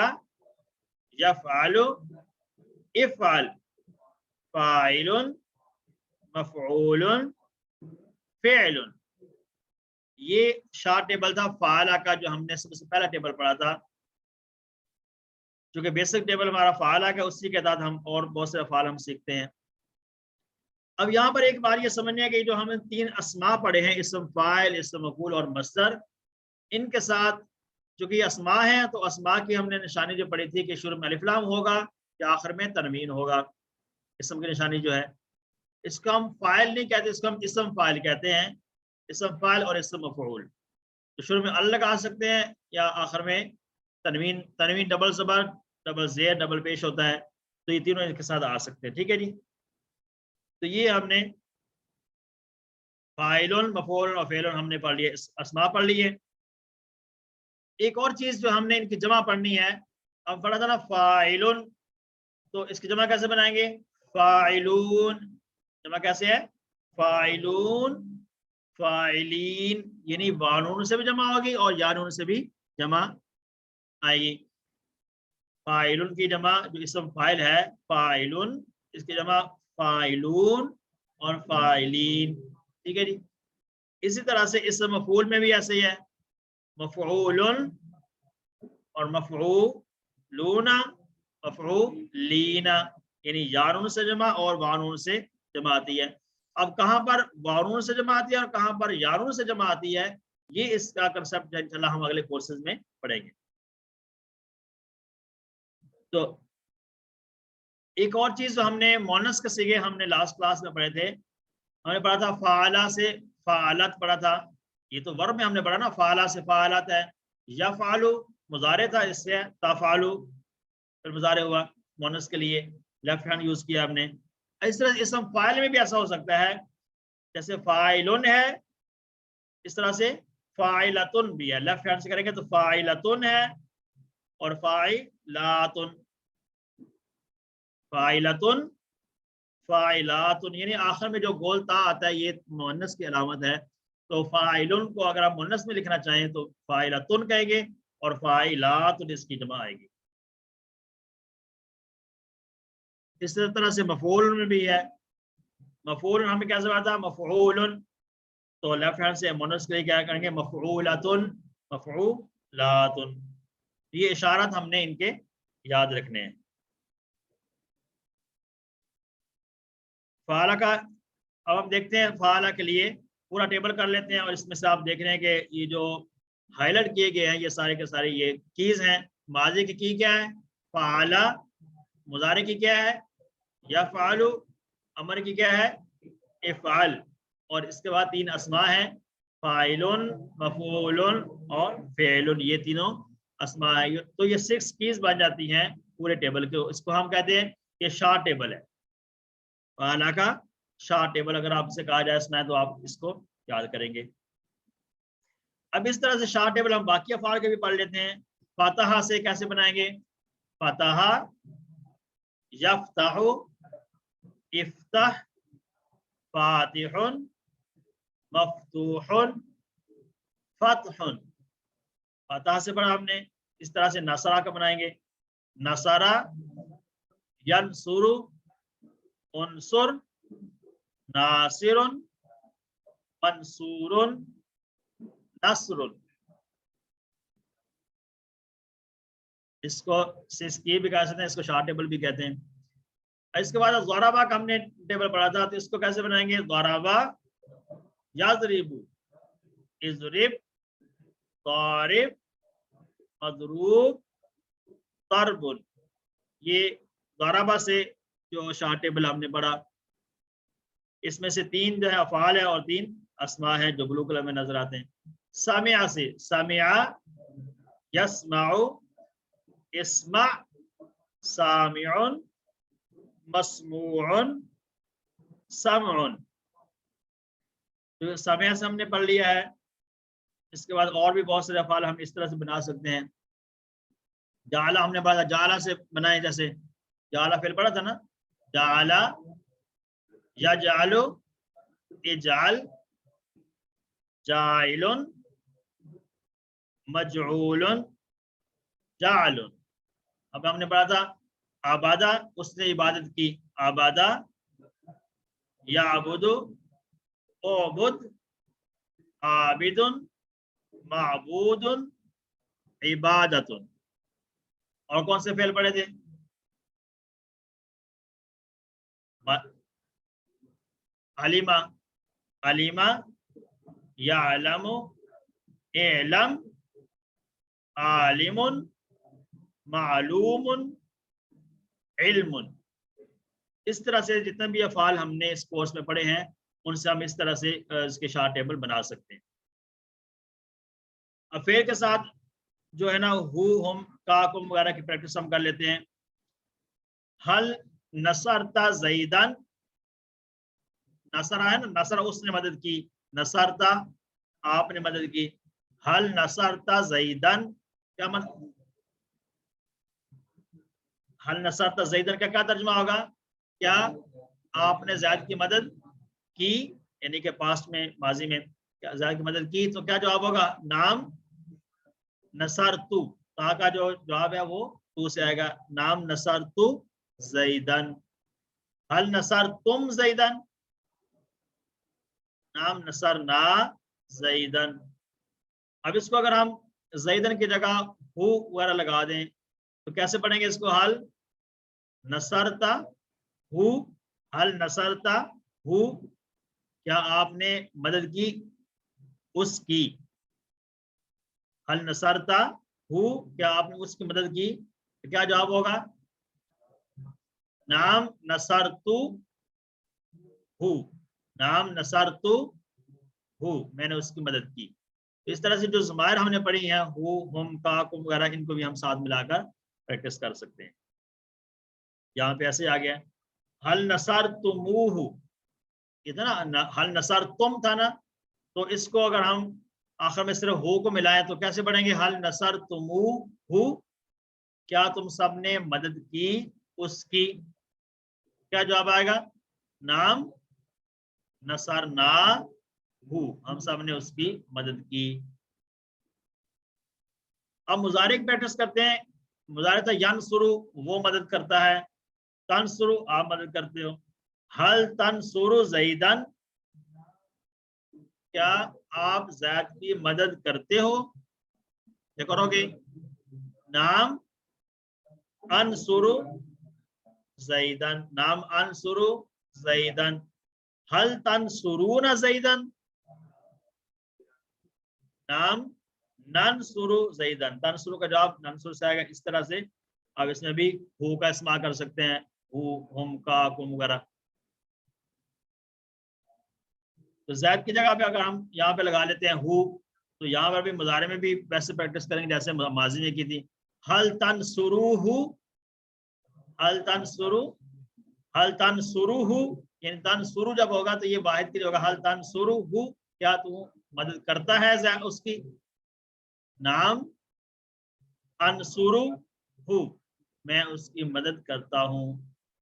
یفعل افعل، فاعل مفعول فعل۔ یہ شارٹ ٹیبل تھا فعلہ کا جو ہم نے سب سے پہلا ٹیبل پڑھا تھا، چونکہ بیسک ٹیبل ہمارا فعلہ کا، اسی کے تحت ہم اور بہت سے افعال ہم سیکھتے ہیں۔ اب یہاں پر ایک بار یہ سمجھنے کہ جو ہم نے 3 اسماء پڑھے ہیں، اسم فاعل، اسم مفعول اور مصدر، ان کے ساتھ چونکہ یہ اسماء ہیں تو اسماء کی ہم نے نشانی جو پڑھی تھی کہ شروع میں الف لام ہوگا یا آخر میں تنوین ہوگا، اسم کی نشانی جو ہے، اس کو ہم فاعل نہیں کہتے، اس کو ہم اسم فاعل کہتے ہیں، اسم فاعل اور اسم مفعول۔ تو شروع میں ال لگا سکتے ہیں یا آخر میں تنوین، تنوین ڈبل زبر ڈبل زیر ڈبل پیش ہوتا ہے، تو یہ تینوں ان کے ساتھ آ سکتے ہیں، ٹھیک ہے جی۔ تو یہ ہم نے فاعل مفعول اور فعل ہم نے پڑھ لیے، اسماء پڑھ لیے۔ ایک اور چیز جو ہم نے ان کی جمع پڑھنی ہے، اب پڑھا تھا نا فاعل، تو اس کی جمع کیسے بنائیں گے، فاعلون، جمع کیسے ہے، فاعلون فاعلین، یعنی وانون سے بھی جمع ہوگی اور یانون سے بھی جمع آئے گی۔ فاعلن کی جمع جو اسم فاعل ہے فاعلن، اس کی جمع فاعلون اور فاعلین، ٹھیک ہے جی۔ اسی طرح سے اسم مفعول میں بھی ایسے ہی ہے، مفعول اور مفعولون مفعولین، یعنی یانون سے جمع اور وانون سے جمع آتی ہے۔ اب کہاں پر وانون سے جمع آتی ہے اور کہاں پر یانون سے جمع آتی ہے، یہ اس کا کنسپٹ انشاءاللہ ہم اگلے کورسز میں پڑھیں گے۔ تو ایک اور چیز جو ہم نے مونس کے صیغے ہم نے لاسٹ کلاس میں پڑھے تھے، ہم نے پڑھا تھا فعلا سے فعلت پڑھا تھا، یہ تو ورب میں ہم نے پڑھا نا، فعلا سے فعلت ہے، یفعلو مضارع تھا، اس سے تفعلو پھر مضارع ہوا مونس کے لیے، لیفٹ ہینڈ یوز کیا ہم نے۔ اس طرح اسم فاعل میں بھی ایسا ہو سکتا ہے، جیسے فاعلن ہے اس طرح سے فاعلتن بھی ہے، لیفٹ ہینڈ سے کریں گے تو فاعلتن ہے اور فاعلاتن، فاعلتن فاعلاتن، یعنی آخر میں جو گول تا آتا ہے یہ مؤنث کی علامت ہے۔ تو فاعلن کو اگر آپ مؤنث میں لکھنا چاہیں تو فاعلتن کہیں گے اور فاعلاتن اس کی جمع آئے گی۔ اس طرح سے مفعول میں بھی ہے، مفعول ہمیں کیسے آتا، مفعول، تو لیفٹ ہینڈ سے مؤنث کے لیے کیا کریں گے، مفعولتن مفعولاتن۔ یہ اشارات ہم نے ان کے یاد رکھنے ہیں۔ فعلہ کا اب ہم دیکھتے ہیں، فعلہ کے لیے پورا ٹیبل کر لیتے ہیں، اور اس میں سے آپ دیکھ رہے ہیں کہ یہ جو ہائی لائٹ کیے گئے ہیں یہ سارے کے سارے یہ کیز ہیں۔ ماضی کی کی کیا ہے فعلہ، مضارع کی کیا ہے یفعل، امر کی کیا ہے افعل، اور اس کے بعد 3 اسماء ہیں فاعل مفعول اور فعل، یہ تینوں اسماء ہیں۔ تو یہ 6 کیز بن جاتی ہیں پورے ٹیبل کے، اس کو ہم کہتے ہیں یہ شارٹ ٹیبل ہے، فعلہ کا شارٹ ٹیبل اگر آپ سے کہا جائے سنا ہے تو آپ اس کو یاد کریں گے۔ اب اس طرح سے شارٹ ٹیبل ہم باقی افعال کے بھی پڑھ لیتے ہیں۔ فاتحہ سے کیسے بنائیں گے، فاتحہ، یفتح، افتح، फातिहुन, मफ्तूहुन, फतहुन। फतह से पढ़ा आपने, इस तरह से नसरा का बनाएंगे, नसरा, यनसुरु, उनसुर, नासिरुन, मंसूरुन, नसरुन। इसको सिस्की भी कह सकते हैं, इसको शॉर्ट टेबल भी कहते हैं। इसके बाद ज़राबा का हमने टेबल पढ़ा था, तो इसको कैसे बनाएंगे? ज़राबा, यज़रिबु, इज़रिब, ज़ारिब, मज़रूब, तर्बुन। ये ज़राबा से जो शॉर्ट टेबल हमने पढ़ा, इसमें से 3 जो है अफ़आल है और 3 अस्मा है जो ब्लू कलर में नजर आते हैं। समिया से समिया, यस्माउ, इस्मा, सामिउन, मस्मूउन, समउन। तो समिया से हमने पढ़ लिया है। इसके बाद और भी बहुत सारे अफ़आल हम इस तरह से बना सकते हैं। जाला हमने पढ़ा, जाला से बनाए, जैसे जाला फेल पढ़ा था ना, जाला, यजअलु, इजअल, जाइलुन, मजऊलुन, जाअलुन। अब हमने पढ़ा था आबादा, उसने इबादत की, आबादा, याबुदु, ओबुद, आबिदुन, माबूदुन, इबादतुन। और कौन से फेल पढ़े थे? अलीमा, अलीमा, यालमु, इलम, आलिमुन, मालूमुन, इल्मुन। इस तरह से जितने भी अफ़आल हमने इस कोर्स में पढ़े हैं, उनसे हम इस तरह से इसके शॉर्ट टेबल बना सकते हैं। अब फेल के साथ जो है ना, हु, हम, का, कुम वगैरह की प्रैक्टिस हम कर लेते हैं। हल नसरता ज़ैदन, नसरा है ना, नसरा उसने मदद की, नसरता आपने मदद की। हल नसरता ज़ैदन, क्या मतलब? हल नसरता ज़ैदन का क्या तर्जुमा होगा? क्या आपने ज़ैद की मदद की, यानी कि पास्ट में, माजी में क्या ज़ैद की मदद की, तो क्या जवाब होगा? नाम नसरतु। ता का जो जवाब है वो तू से आएगा, नाम नसरतु ज़ैदन। हल नसर तुम ज़ैदन, नाम नसरना ज़ैदन। अब इसको अगर हम ज़ैदन की जगह हु वगैरह लगा दें तो कैसे पढ़ेंगे इसको? हल नसरता हु, हल नसरता हु, क्या आपने मदद की उसकी? हल नसरता हु, क्या आपने उसकी मदद की? तो क्या जवाब होगा? नाम नसरतु हु, नाम नसरतु हु, मैंने उसकी मदद की। इस तरह से जो ज़मायर हमने पढ़ी हैं, हु, हम, का, कुम वगैरह, इनको भी हम साथ मिलाकर प्रैक्टिस कर सकते हैं। यहाँ पे ऐसे आ गया, हल नसर तुमूहु, इतना हल नसर तुम था ना, तो इसको अगर हम आखिर में सिर्फ हो को मिलाएं तो कैसे पढ़ेंगे? हल नसर तुमूहु, क्या तुम सबने मदद की उसकी? क्या जवाब आएगा? नाम नसरना हु, हम सब ने उसकी मदद की। अब मुजारे की प्रैक्टिस करते हैं। मुजारे था यनसुरु, वो मदद करता है, तनसुरु आप मदद करते हो। हल तनसुरु ज़ैदन, क्या आप ज़ैद की मदद करते हो? क्या करोगे? नाम अनसुरु ज़ैदन, नाम अनसुरु ज़ैदन। हल तनसुरूना ज़ैदन, नाम ननसुरु ज़ैदन। तनसुरु का जवाब ननसुरु से आएगा। इस तरह से अब इसमें भी हु का इस्तेमाल कर सकते हैं, हु, हम, का, कुम वगैरह। तो ज़ैद की जगह पे अगर हम यहाँ पे लगा लेते हैं हु, तो यहाँ पर भी मुजारे में भी वैसे प्रैक्टिस करेंगे जैसे माजी में की थी। हल तनसुरूहु, हल तनसुरु, हल तनसुरूहु, यानी तनसुरु जब होगा तो ये वाहिद के लिए होगा। हल तनसुरूहु, क्या तू मदद करता है उसकी? नाम अनसुरूहु, मैं उसकी मदद करता हूँ।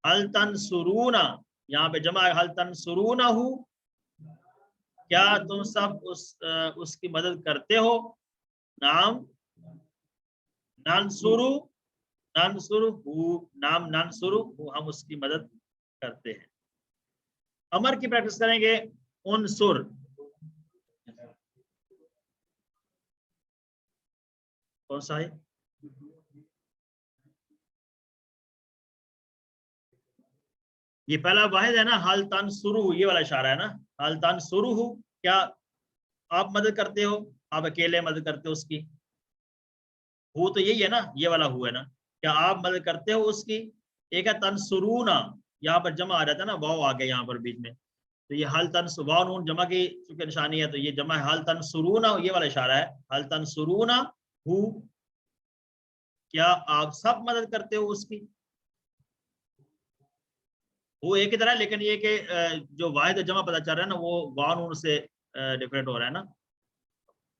हल तनसुरूना, यहाँ पे जमा है हल तंसुरूनहु, क्या तुम सब उसकी मदद करते हो। नाम नंसुरु, नंसुरहु, नाम नंसुरहु, हम उसकी मदद करते हैं। अमर की प्रैक्टिस करेंगे। उनसुर, कौन सा है? ये पहला वाहिद है ना, हल तंसुरहु, ये वाला इशारा है ना, हल तंसुरहु, क्या आप मदद करते हो, आप अकेले मदद करते हो उसकी। हु तो यही है ना, ये वाला हु है ना, क्या आप मदद करते हो उसकी। एक है तंसुरूना, यहाँ पर जमा आ जाता है ना, वाव आ गया यहाँ पर बीच में, तो ये हल तन वाव नून जमा की चूंकि निशानी है, तो ये जमा है हल तंसुरूना, ये वाला इशारा है, हल तंसुरूना हु, क्या आप सब मदद करते हो उसकी। वो एक ही तरह है, लेकिन ये कि जो वाहिद जमा पता चल रहा है ना, वो वाव नून से डिफरेंट हो रहा है ना।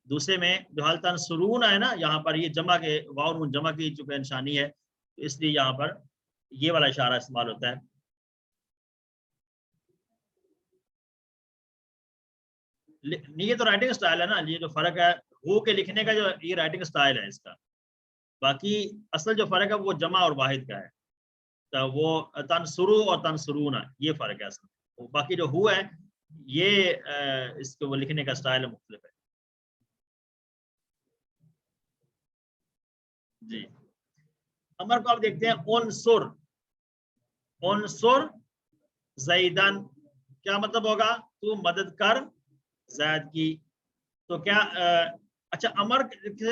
दूसरे में जो हल तंसुरून है ना, यहाँ पर ये जमा के वाव नून जमा की चूंकि निशानी है, तो इसलिए यहाँ पर ये वाला इशारा इस्तेमाल होता है। ये तो राइटिंग स्टाइल है ना, ये जो फर्क है हो के लिखने का, जो ये राइटिंग स्टाइल है इसका। बाकी असल जो फर्क है वो जमा और वाहिद का है, तो वो तंसुरू और तंसुरून, ये फर्क है असल। तो बाकी जो हु है ये इसको वो लिखने का स्टाइल मुख्तलिफ है। जी, अमर को आप देखते हैं उनसुर, उनसुर ज़ैदन, क्या मतलब होगा, तू मदद कर ज़ैद की। तो क्या अच्छा, अमर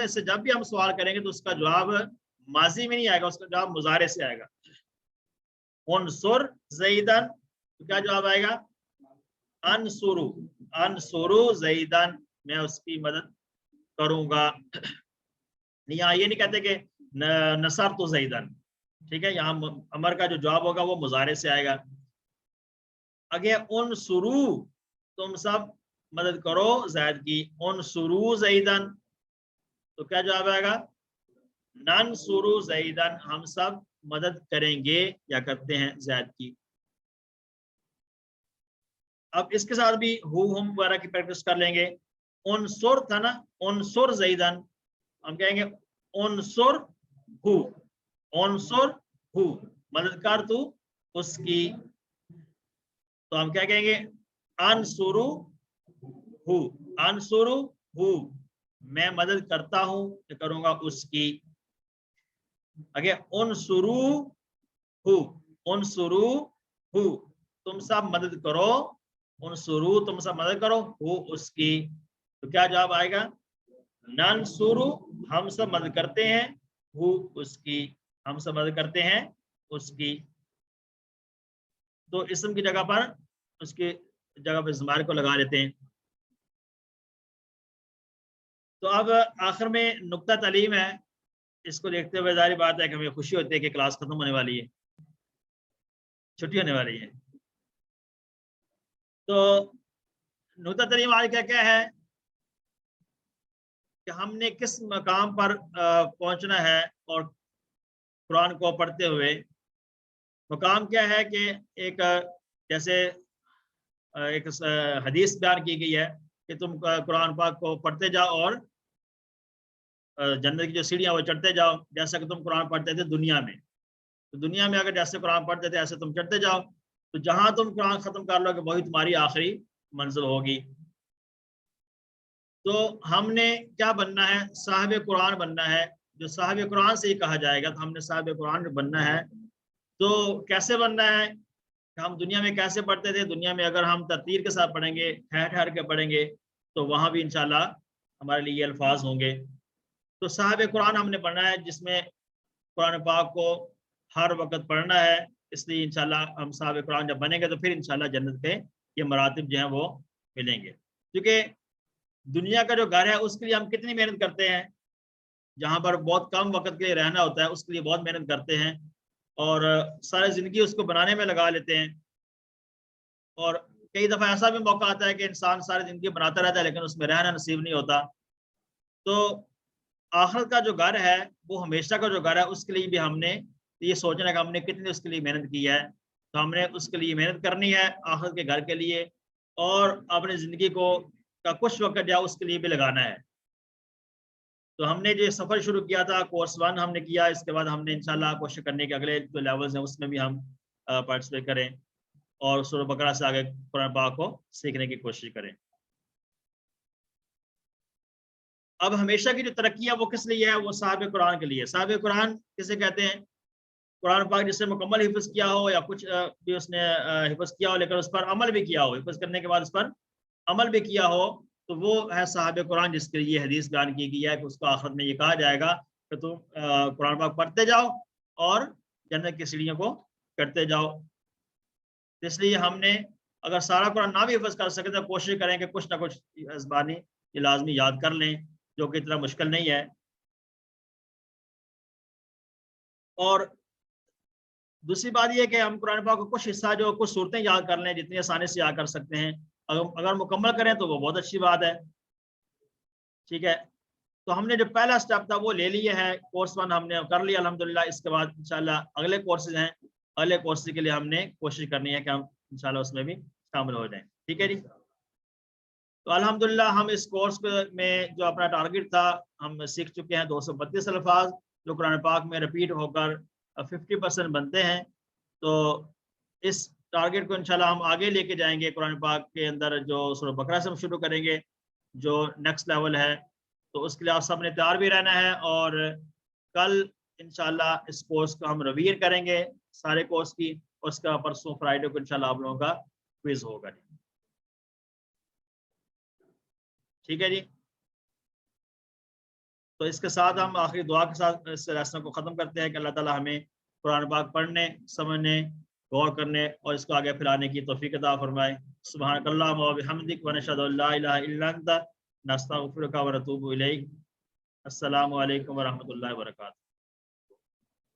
से जब भी हम सवाल करेंगे तो उसका जवाब माजी में नहीं आएगा, उसका जवाब मुजारे से आएगा। उनसुर ज़ैदन, तो क्या जवाब आएगा, अनसुरु, अनसुरु ज़ैदन, मैं उसकी मदद करूंगा। यहाँ ये नहीं कहते कि नसर तो ज़ैदन, ठीक है, यहाँ अमर का जो जवाब होगा वो मुजारे से आएगा। अगे उनसुरु, तुम सब मदद करो ज़ैद की, उनसुरु ज़ैदन, तो क्या जवाब आएगा, नंसुरु ज़ैदन, हम सब मदद करेंगे या करते हैं ज़ैद की। अब इसके साथ भी हु हम वगैरह की प्रैक्टिस कर लेंगे। उनसुर था ना, उनसुर ज़ैदन, हम कहेंगे उनसुर हु, उनसुर हु, मदद कर तू उसकी, तो हम क्या कहेंगे, अनसुरु हु, अनसुरु हु, मैं मदद करता हूं, करूंगा उसकी। आगे उनसुरु हु, उनसुरु हु, तुम सब मदद करो, उनसुरु, तुम सब मदद करो, हु, उसकी, तो क्या जवाब आएगा, नंसुरु, हम सब मदद करते हैं, हु, उसकी, हम सब मदद करते हैं उसकी। तो इसम की जगह पर उसकी जगह पर ज़मार को लगा लेते हैं। तो अब आखिर में नुक्ता तालीम है, इसको देखते हुए जारी बात है कि हमें खुशी होती है कि क्लास खत्म होने वाली है, छुट्टी होने वाली है। तो नुक्ता तालीम आज क्या क्या है कि हमने किस मकाम पर पहुंचना है, और कुरान को पढ़ते हुए मकाम क्या है कि एक जैसे एक हदीस बयान की गई है कि तुम कुरान पाक को पढ़ते जाओ और जन्नत की जो सीढ़ियां वो चढ़ते जाओ, जैसा कि तुम कुरान पढ़ते थे दुनिया में। तो दुनिया में अगर जैसे कुरान पढ़ते थे ऐसे तुम चढ़ते जाओ, तो जहां तुम कुरान खत्म कर लोगे वही तुम्हारी आखिरी मंजिल होगी। तो हमने क्या बनना है, साहिब कुरान बनना है, जो साहिब कुरान से ही कहा जाएगा, तो हमने साहिब कुरान बनना है। तो कैसे बनना है, हम दुनिया में कैसे पढ़ते थे, दुनिया में अगर हम तरतील के साथ पढ़ेंगे, ठहर ठहर के पढ़ेंगे, तो वहां भी इंशाल्लाह हमारे लिए ये अल्फाज होंगे। तो साहिब कुरान हमने पढ़ना है, जिसमें कुरान पाक को हर वक्त पढ़ना है। इसलिए इंशाल्लाह हम साहिब कुरान जब बनेंगे तो फिर इंशाल्लाह जन्नत के ये मरातिब जो हैं वो मिलेंगे। क्योंकि दुनिया का जो घर है उसके लिए हम कितनी मेहनत करते हैं, जहाँ पर बहुत कम वक्त के लिए रहना होता है उसके लिए बहुत मेहनत करते हैं, और सारी ज़िंदगी उसको बनाने में लगा लेते हैं। और कई दफ़ा ऐसा भी मौका आता है कि इंसान सारी ज़िंदगी बनाता रहता है लेकिन उसमें रहना नसीब नहीं होता। तो आखिरत का जो घर है, वो हमेशा का जो घर है, उसके लिए भी हमने ये सोचना है कि हमने कितनी उसके लिए मेहनत की है। تو ہم نے اس کے لیے محنت کرنی ہے آخرت کے گھر کے لیے، اور اپنی زندگی کو کا کچھ وقت جاؤ اس کے لیے بھی لگانا ہے۔ تو ہم نے جو سفر شروع کیا تھا کورس 1 ہم نے کیا، اس کے بعد ہم نے انشاءاللہ کوشش کرنے کے اگلے جو لیولز ہیں اس میں بھی ہم پارٹیسپیٹ کریں اور سورہ بقرہ سے آگے قرآن پاک کو سیکھنے کی کوشش کریں۔ اب ہمیشہ کی جو ترقی ہے وہ کس لیے ہے؟ وہ صاحب قرآن کے لیے۔ صاحب قرآن کسے کہتے ہیں؟ قرآن پاک جس نے مکمل حفظ کیا ہو یا کچھ بھی اس نے حفظ کیا ہو لیکن اس پر عمل بھی کیا ہو، حفظ کرنے کے بعد اس پر عمل بھی کیا ہو، تو وہ ہے صاحب قرآن، جس کے لیے حدیث بیان کی گئی ہے کہ اس کو آخرت میں یہ کہا جائے گا کہ تم قرآن پاک پڑھتے جاؤ اور جنت کی سیڑھیوں کو کرتے جاؤ۔ اس لیے ہم نے اگر سارا قرآن نہ بھی حفظ کر سکے تو کوشش کریں کہ کچھ نہ کچھ زبانی یہ لازمی یاد کر لیں، جو کہ اتنا مشکل نہیں ہے۔ اور دوسری بات یہ کہ ہم قرآن پاک کو کچھ حصہ جو کچھ صورتیں یاد کر لیں جتنی آسانی سے یاد کر سکتے ہیں، اگر مکمل کریں تو وہ بہت اچھی بات ہے، ٹھیک ہے۔ تو ہم نے جو پہلا سٹیپ تھا وہ لے لیا ہے، کورس 1 ہم نے کر لیا الحمدللہ۔ اس کے بعد انشاءاللہ اگلے کورسز ہیں، اگلے کورس کے لیے ہم نے کوشش کرنی ہے کہ ہم انشاءاللہ اس میں بھی شامل ہو جائیں، ٹھیک ہے جی۔ تو الحمدللہ ہم اس کورس میں جو اپنا ٹارگیٹ تھا ہم سیکھ چکے ہیں 232 الفاظ جو قرآن پاک میں ریپیٹ ہو کر 50% بنتے ہیں۔ تو اس ٹارگیٹ کو انشاءاللہ ہم آگے لے کے جائیں گے، قرآن پاک کے اندر جو سورہ بقرہ سے ہم شروع کریں گے جو نیکسٹ لیول ہے، تو اس کے لیے آپ سب نے تیار بھی رہنا ہے۔ اور کل انشاءاللہ اس کورس کو ہم ریویژن کریں گے سارے کورس کی، اور اس کا پرسوں فرائیڈے کو انشاءاللہ آپ لوگوں کا کوئز ہوگا، ٹھیک ہے جی۔ تو اس کے ساتھ ہم آخری دعا کے ساتھ اس لیسن کو ختم کرتے ہیں کہ اللہ تعالیٰ ہمیں قرآن پاک پڑھنے، سمجھنے، غور کرنے اور اس کو آگے پھیلانے کی توفیق عطا فرمائے۔ سبحانک اللہم و بحمدک ونشہد ان لا الہ الا انت نستغفرک ونتوب الیک۔ السلام علیکم ورحمۃ اللہ وبرکاتہ۔